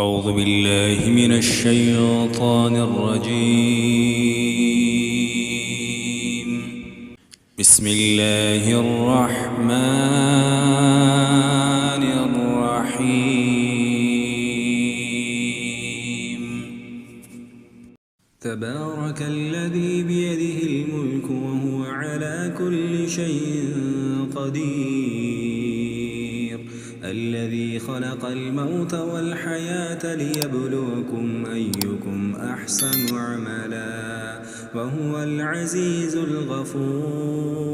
أعوذ بالله من الشيطان الرجيم. بسم الله الرحمن الرحيم. تبارك الذي بيده الملك وهو على كل شيء قدير، الذي خلق الموت والحياة ليبلوكم أيكم أحسن عملا، وهو العزيز الغفور،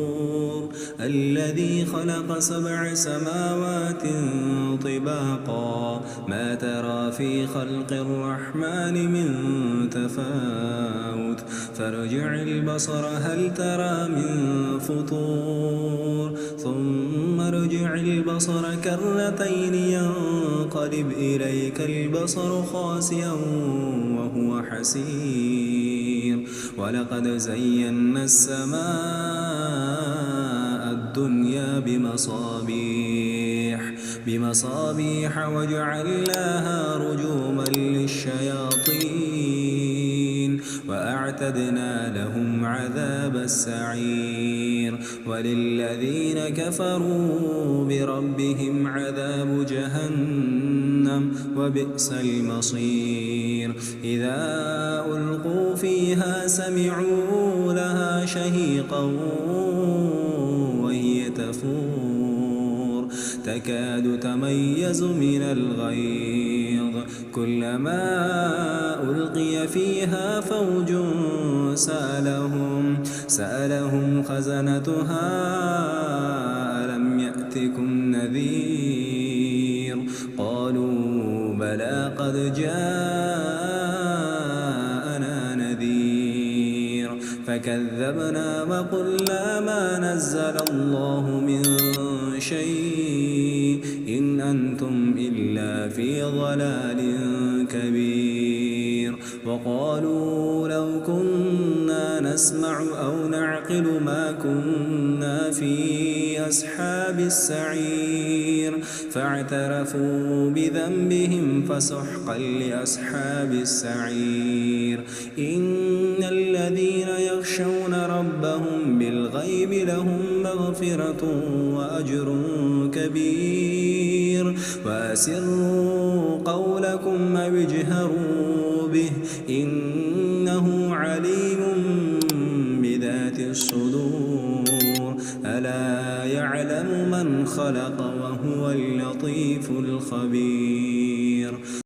الذي خلق 7 سماوات طباقا، ما ترى في خلق الرحمن من تفاوت، فارجع البصر هل ترى من فطور، ثم ارجع البصر كرتين ينقلب إليك البصر خاسئا وهو حسير، ولقد زينا السماء الدنيا بمصابيح وجعلناها رجوما للشياطين، وأعتدنا لهم عذاب السعير، وللذين كفروا بربهم عذاب جهنم وبئس المصير. إذا ألقوا فيها سمعوا لها شهيقا وهي تفور، تكاد تميز من الغيظ، كلما ألقي فيها فوج سألهم خزنتها ألم يأتكم نذير، قالوا بلى قد جاءنا نذير، فكذبنا وقلنا ما نزل الله من شيء إن أنتم إلا في ضلال كبير، وقالوا لو كنا نسمع أو نعقل ما كنا في أصحاب السعير، فاعترفوا بذنبهم فسحقا لأصحاب السعير. إن الذين يخشون ربهم بالغيب لهم مغفرة وأجر كبير، وأسروا قولكم أو اجهروا به إنه عليم بذات الصدور، ألا يعلم من خلق وهو اللطيف الخبير.